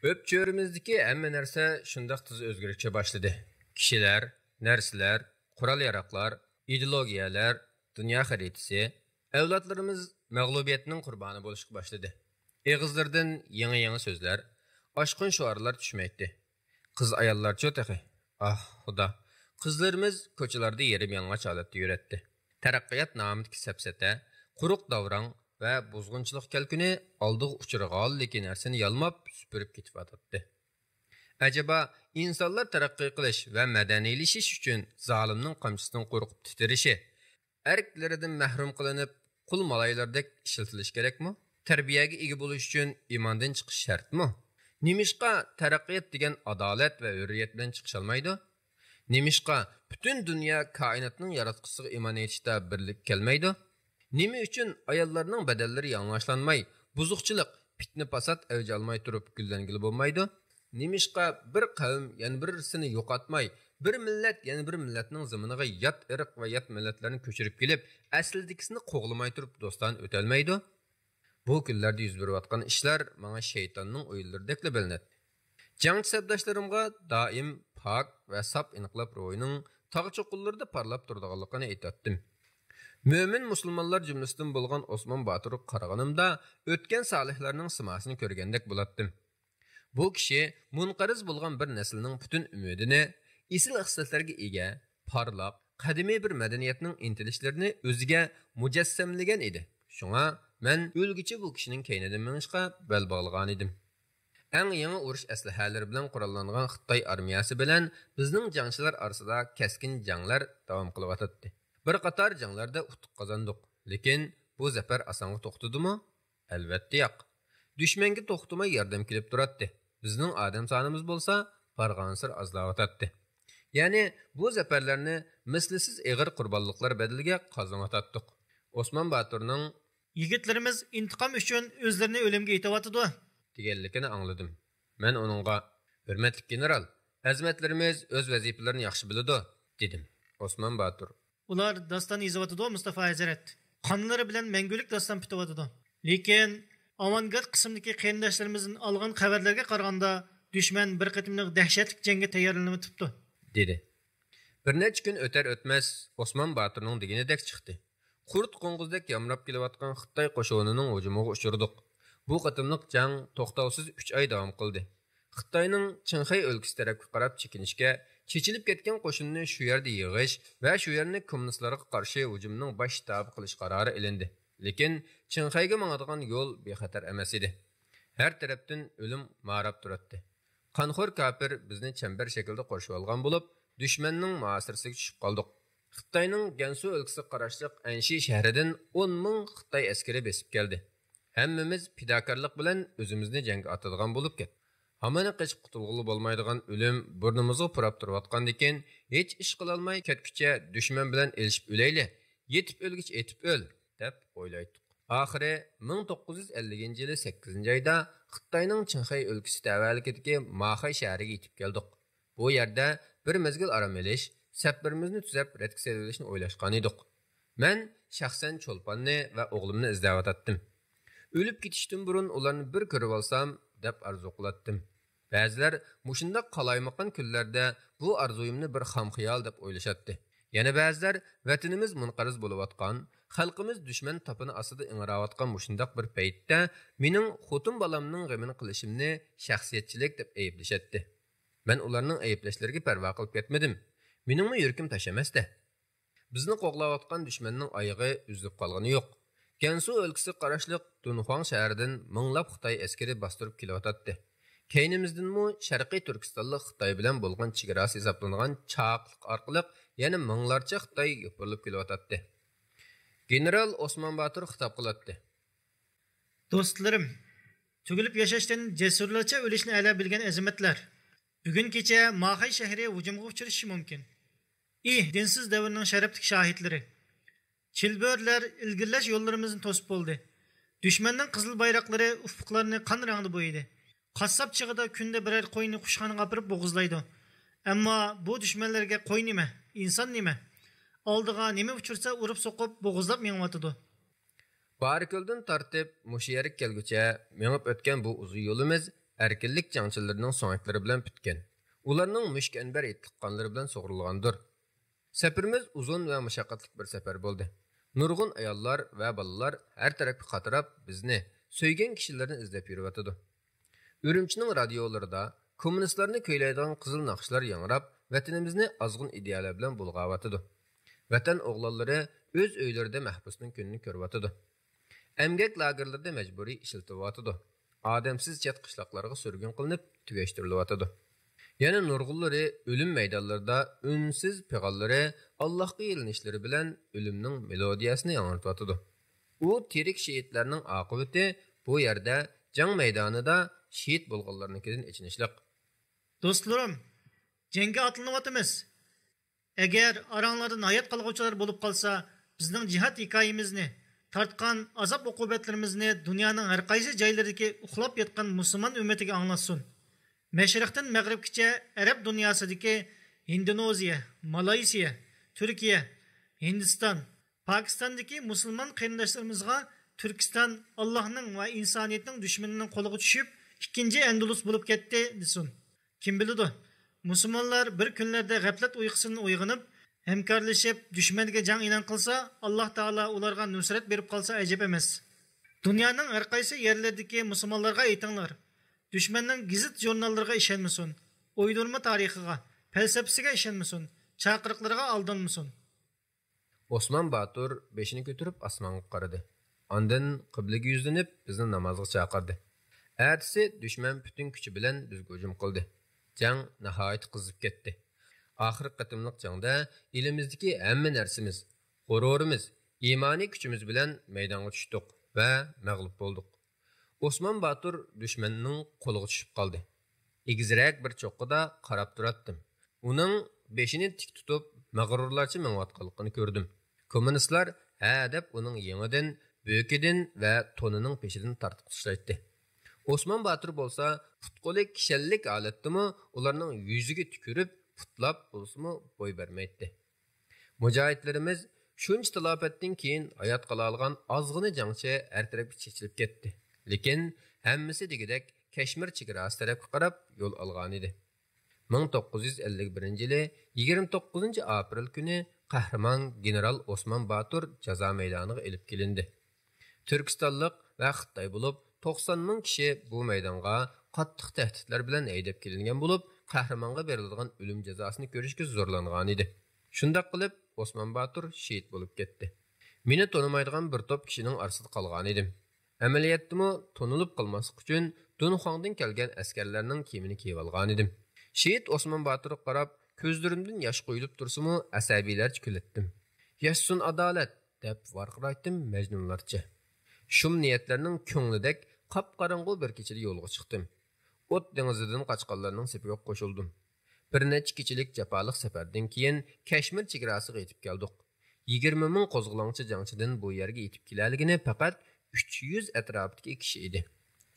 Öpçörümüzdeki hamma narsa shundoq tez o'zgarishga boshladi. Kishilar, narsalar, qurol-yaraqlar, ideologiyalar, dunyo xaritasi, avlodlarimiz mag'lubiyatning qurboni bo'lishga boshladi. Eg'izlardan yangi so'zlar, oshqin shuarlar tushmaydi. Qiz ayollar cho'tahi. Ah, xudo. Qizlarimiz ko'chalarda yerim yalang'och holatda yuratdi. Taraqqiyot nomidagi sapsata, quruq davrang va buzg'unchilik kelkuni oldiga uchirg'anligi narsani yalmab supurib ketib atdi. Acaba insonlar taraqqiy qilish va madaniylashish uchun zolimning qamchisidan qo'rqib titirishi, erklaridan mahrum qilinib, qul malaylardek ishlatilish kerakmi? Tarbiyaga ega bo'lish uchun iymondan chiqish shartmi? Nimishqa taraqqiyot degan adolat va hurriyat bilan chiqish olmaydi? Nimishqa butun dunyo koinotning yaratquchisiga iymon etishda birlik kelmaydi? Nima uchun ayollarning badallari yanglashlanmay, buzuqchilik, fitna fasod avj olmay turib gullangili bo'lmaydi? Nimishqa bir qavm yana birisini yo'qotmay, bir millat yana bir millatning zaminiga yot irq va yot millatlarni ko'chirib kelib, aslidikisini qo'g'lamay turib do'stan o'tolmaydi? Bu kunlarda yuz berayotgan ishlar menga shaytonning o'yinlaridek bilinadi. Jangchi sabdoshlarimga doim pok va sap inqilob ro'yining tog' cho'qqilarida parlab turadiganligini aytdim. Mo'min musulmonlar jumlasidan bo'lgan Osmon Boturga qaraganimda o'tgan solihlarning simosini ko'rgandek bo'latdim. Bu kishi munqariz bo'lgan bir naslning butun umidini isil xislatlarga ega, parlaq, qadimiy bir madaniyatning intilishlarini o'ziga mujassamlagan edi. Shunga men o'lgichi bu kishining keynidan minishga bel bog'lagan edim. Eng yangi urush aslahalari bilan qurollangan Xitoy armiyasi bilan bizning jangchilar orasida keskin janglar davom qilyotdi. Bir qator janglarda utuq qozondik, lekin bu zafar osonga to'xtadimi? Albatta yo'q. Dushmanga to'xtamay yordam kelib turadi. Bizning odam sonimiz bo'lsa, barg'ansir ozlayotdi. Ya'ni bu zafarlarni mislsiz ig'ir qurbonliklar badaliga qozonyotdik. Osmon Boturning yigitlarimiz intiqom uchun o'zlarini o'limga yetyapti deganligini angladim. Men uningga hurmatli general, azmatlarimiz o'z vazifalarini yaxshi biladi, dedim. Osmon Botur: ular doston yozayotdi, Mustafa Hazrat. Qonlari bilan mangulik doston bityapti. Lekin avangard qismdagi qarindoshlarimizning olgan xabarlarga qaraganda dushman bir qatimliq dahshatli jangga tayyorlanibdi, dedi. Bir necha kun o'tar o'tmas Osmon Boturning deganidek chiqdi. Qurt qo'ng'izdek yamrab kelayotgan Xitoy qo'shinining hujumiga uchirdik. Bu qatimliq jang to'xtovsiz 3 oy davom qildi. Xitoyning Qinxay o'lkasi tarafga qarab chekinishga, chechilib ketgan qo'shinni shu yerda yig'ish va shu yerni kommunistlarga qarshi hujumning bosh shtabi qilish qarori ilindi. Lekin Qinxayga mangadigan yo'l bexatar emas edi. Har tarafdan o'lim ma'rab turibdi. Qanxo'r kafir bizni chambar shaklida qorshib olgan bo'lib, dushmanning muasirasiga tushib qoldik. Xitoyning Gansu o'lkasiga qarashliq Anshi shahridan 10 ming Xitoy askari besib keldi. Hammamiz fidokorlik bilan o'zimizni jangga otadigan bo'lib ketdik. Hamani qochib qutulg'ili bo'lmaydigan o'lim burnimizga purab turayotgandan keyin hech ish qila olmay ketguncha dushman bilan elishib o'layli, yetib o'lgich etib o'l deb o'ylaydik. Oxiri 1950-yili 8-oyda Xitoyning Qinxay o'lkasi tavallikidagi Maxay shahriga yetib keldik. Bu yerda bir mezgil aram elish, safarimizni tuzab radga selishni o'ylashgan edik. Men shaxsan Cho'lponni va o'g'limni izlayotdim. O'lib ketishdan burun ularni bir ko'rib olsam deb arzu qilatdim. Ba'zilar mushundaq qalaymaqan kunlarda bu arzuyimni bir xam xiyol deb o'ylashatdi. Yana ba'zilar vatanimiz munqariz bo'layotgan, xalqimiz dushman topini ostida ingrayotgan mushundaq bir paytda mening xotin bolamning g'amini qilishimni shaxsiyatchilik deb ayblashatdi. Men ularning ayblashlariga parvo qilib ketmadim. Meningmi yurkim tashamasdi. Bizni qo'g'layotgan dushmanning oyog'i uzilib qolgani yo'q. Gansu o'lkasi qarashliq Dunhuang shahridan minglab Xitoy askari bostirib kelyotdi. Keynimizdanmi Sharqiy Turkistonlik Xitoy bilan bo'lgan chegarasi hisoblangan chaqliq orqali yana minglarcha Xitoy yopirilib kelyotdi. General Osmon Botur xitob qildi. Do'stlarim, tugilib yashashdan jasurlarcha o'lishni ala bilgan azimatlar. Bugun kecha Maxay shahri hujumga uchrashi mumkin. Dinsiz davrning sharafli shohidlari. Chilbörlar ilgirlash yo'llarimizni to'sib bo'ldi. Dushmanning qizil bayroqlari ufqlarni qon rangda bo'yadi. Qassob chig'ida kunda biror qo'yni qushxonaga apirib bo'g'izlaydi. Ammo bu dushmanlarga qo'y nima, inson nima? Oldiga nima uchursa urib so'qib bo'g'izlab mengotidi. Barikuldan tartib mushiyarik kelgucha mengib o'tgan bu uzun yo'limiz erkinlik jangchilarining so'ngaklari bilan bitgan. Ularning mushkanbar etlik qonlari bilan sug'urilgandir. Safarimiz uzun va mashaqqatli bir safar bo'ldi. Nurg'un ayollar va bolalar har tarafga qatirab bizni so'ygan kishilarni izlab yuribdi. Urumchining radiolarida kommunistlarni kuylaydigan qizil naqshlar yangrab, vatanimizni ozg'in ideyalar bilan bulg'avatdi. Vatan o'g'lonlari o'z uylarida mahbusning kunini ko'ryapti. Emgak lagerlarida majburiy ishlatilyapti. Odamsiz chet qishloqlarga surgun qilinib, tugashtiriladi. Yana nurg'unlari o'lim maydonlarida unsiz pig'onlari Allohga yilinishlari bilan o'limning melodiyasini yangrayotdi. U tirik shehidlarning oqibati bu yerda jang maydonida shehid bo'lganlarnikidan ichinishliq. Do'stlarim, jangga otlanayotimiz. Agar aranglardan hayot qolg'uvchilar bo'lib qolsa, bizning jihad hikoyamizni, tartgan azob uqubatlarimizni dunyoning har qaysi joylaridagi uxlab yotgan musulmon ummatiga anglatsin. Mashriqdan mag'ribgacha arab dunyosidagi Indoneziya, Malayziya, Turkiya, Hindiston, Pokistondagi musulmon qarindoshlarimizga Turkiston Allohning va insoniyatning dushmanining qo'liga tushib, ikkinchi Andalus bo'lib ketdi desin. Kim biladi? Musulmonlar bir kunlarda g'aflat uyqusidan uyg'onib, hamkorlashib dushmanga jang e'lon qilsa, Alloh taolo ularga nusrat berib qolsa ajab emas. Dunyoning har qaysi yerlaridagi musulmonlarga aytinglar, dushmanning gazet jurnallariga ishonmasin, o'ydirma tarixiga, falsafasiga ishonmasin, chaqiriqlarga aldanmasin. Osman Batur beshini ko'tarib osmonga qaradi. Ondan qiblaga yuzlanib bizni namozga chaqirdi. Ertasi dushman butun kuchi bilan bizga hujum qildi. Jang nihoyat qizib ketdi. Oxirgi qatimliq jangda elimizdagi hamma narsamiz, g'ururimiz, iymoniy kuchimiz bilan maydonga tushdik va mag'lub bo'ldik. Osman Batur dushmanning qo'liga tushib qoldi. Egizrak bir cho'qqida qarab turatdim. Uning beshini tik tutib, mag'rurlarcha meng'atqanligini ko'rdim. Kommunistlar ha deb uning yengidan, bo'kidan va tonining peshidan tortib tashlaydi. Osman Batur bo'lsa, futqolik kishanlik holatdimi ularning yuziga tükürib, putlab bo'lsa-mu bo'y bermaydi. Mujohidlarimiz shuncha talofatdan keyin hayot qila olgan ozg'ina jangchi har tarafga chechilib ketdi. Lekin hammasi degidek Kashmir chegarasi tarafga qarab yo'l olgan edi. 1951-yili 29 aprel kuni qahramon general Osman Batur jazo maydoniga elib kelindi. Turkistonlik va Xitoy bo'lib 90 ming kishi bu maydonga qattiq tahdidlar bilan haydab kelingan bo'lib, qahramonga beriladigan o'lim jazosini ko'rishga zo'rlangan edi. Shundaq qilib Osman Batur shehid bo'lib ketdi. Meni tonimaydigan bir top kishining orasida qolgan edim. Amaliyotdimi tonilib qolmaslik uchun Dunxondan kelgan askarlarning kiyimini kiyib olgan edim. Shehid Osman Baturga qarab, ko'zlarimdan yosh quyilib tursa-mu, asabiylarcha kulatdim. Yashsun adolat deb varqiraytdim majnunlarcha. Shum niyatlarning ko'nglidek qap-qorong'u bir kechada yo'lga chiqdim. O't dengizidan qochqanlarning sepiga qo'shildim. Bir necha kechilik jafoliq safardan keyin Kashmir chegarasiga yetib keldik. 20 ming qo'zg'olonchi jangchidan bu yerga yetib kelaligini faqat 300 atrofidagi kishi edi.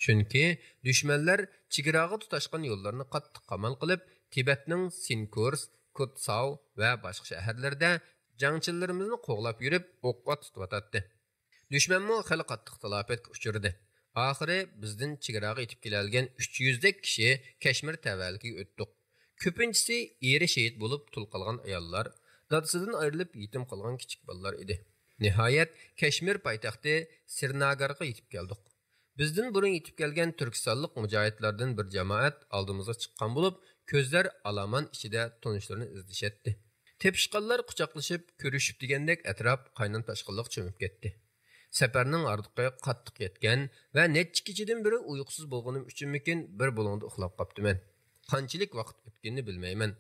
Chunki dushmanlar chegaraga tutashgan yo'llarni qattiq qamal qilib, Tibetning Sinkurs, Kutsao va boshqa shaharlarda jangchilarimizni qo'g'lab yurib, o'qqa tutib Dushmanmo xil qattiq talofatga uchirdi. Oxiri bizdan chegaraga yetib kelgan 300 dek kishi Kashmir tavalligiga o'tdik. Ko'pinchisi eri shehid bo'lib tul qolgan ayollar, dadasidan ayrilib yetim qolgan kichik bolalar edi. Nihoyat Kashmir poytaxti Srinagarga yetib keldik. Bizdan burun yetib kelgan turkistonlik mujohidlardan bir jamoat oldimizga chiqqan bo'lib, ko'zlar alaman ichida tonishlarini izlashatdi. Tepishqanlar quchoqlashib, ko'rishib degandek atrof qaynon tashqinliq cho'mib ketdi. Safarning ardiqqa qattiq yetgan va necha kechadan beri uyqusiz bo'lganim uchunmikin bir bo'lingda uxlab qoptiman. Qanchalik vaqt o'tganini bilmayman.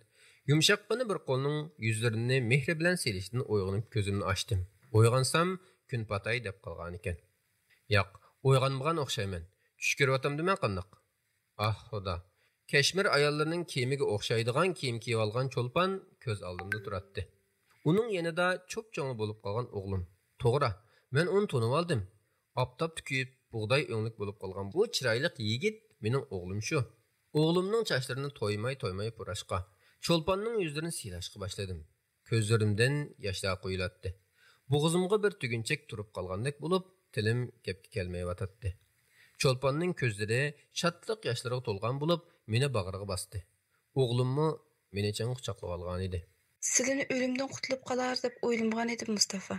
Yumshaqqina bir qo'lning yuzlarini mehr bilan selishdan uyg'onib ko'zimni ochdim. Uyg'onsam kun patay deb qolgan ekan. Yo'q, uyg'onmagan o'xshayman. Tush ko'ryotamdimi qandoq? Ah, xudo. Kashmir ayollarining kiyimiga o'xshaydigan kiyim kiyib olgan cho'lpon ko'z oldimda turardi. Uning yanida cho'p-cho'ng bo'lib qolgan o'g'lim. To'g'ri, men uni tanib oldim. Optob tukib, bug'doy o'nglik bo'lib qolgan bu chiroyli yigit mening o'g'lim shu. O'g'limning sochlarini to'ymay purashqa, cho'lponning yuzlarini siylashga boshladim. Ko'zlarimdan yoshlar quyiladi. Bo'g'zimga bir tugunchak turib qolgandek bo'lib, tilim gapga kelmay yotadi. Çolpanning ko'zlari shodlik yoshlariga to'lgan bo'lib, meni bag'riga bosdi. O'g'limmi meni chin quchoqlab olgan edi. Sizlarni o'limdan qutulib qolar deb o'ylamagan edim Mustafa.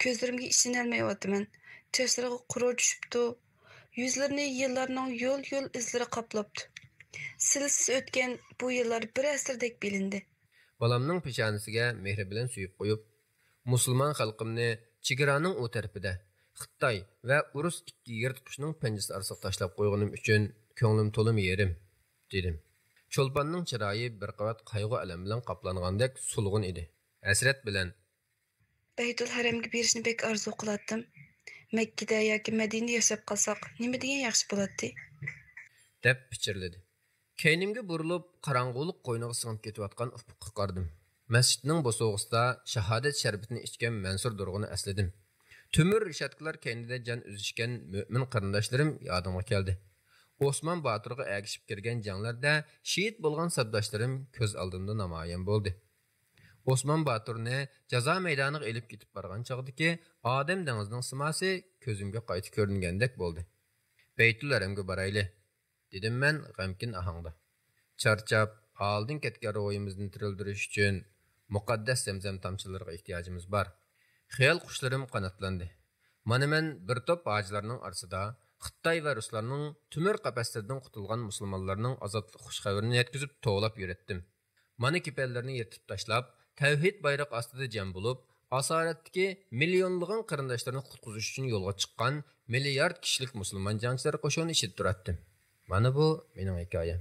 Ko'zlarimga ishonolmayapman. Chochlariga qurur tushibdi. Yuzlarini yillarning yo'l izlari qoplabdi. Silsiz o'tgan bu yillar bir asrdek bilindi. Balamning peshonasiga mehr bilan suyib qo'yib, musulmon xalqimni chegaraning u tarafida Xitoy va Urus ikki yirtqichning panjasi orasiga tashlab qo'yganim uchun ko'nglim to'lib yerim, dedim. Cho'lponning chiroyi bir qavat qayg'u alam bilan qoplangandek sulg'un edi. Hasrat bilan Baytul Haramga berishni bek orzu qilardim. Makkada yoki Madinada yashab qolsak, nima degan yaxshi bo'ladi? deb pichirladi. Keynimga burilib, qorong'ulik qo'yniga singib ketayotgan ufqqa qardim. Masjidning bo'sog'isida shahodat sharbatini ichgan Mansur Durg'uni esladim. Tümür rishatqalar keynida jon uzishgan mo'min qarindoshlarim yodimga keldi. Osman Baturga ergishib kirgan janglarda shahid bo'lgan sabdoshlarim ko'z oldimda namoyon bo'ldi. Osman Baturni jazo maydoniga elib ketib borgan chog'dagi odam dengizining simosi ko'zimga qaytib ko'ringandek bo'ldi. Baytul Haramga borayli, dedim men g'amkin ohangda. Charchab, oldin ketgan ro'yimizni tirildirish uchun muqaddas zamzam tomchilariga ehtiyojimiz bor. Xiyol qushlarim qanotlandi. Mana men bir top hojilarning orasida Xitoy va ruslarning tumur qapaslaridan qutulgan musulmonlarning ozodlik xush xabarini yetkazib to'g'lab yuratdim. Mana kepallarni yetib tashlab, tavhid bayroq ostida jam bo'lib, asoratdagi millionlagan qarindoshlarni qutqizish uchun yo'lga chiqqan milliard kishilik musulmon jangchilar qo'shini ishit turatdim. Mana bu mening hikoyam.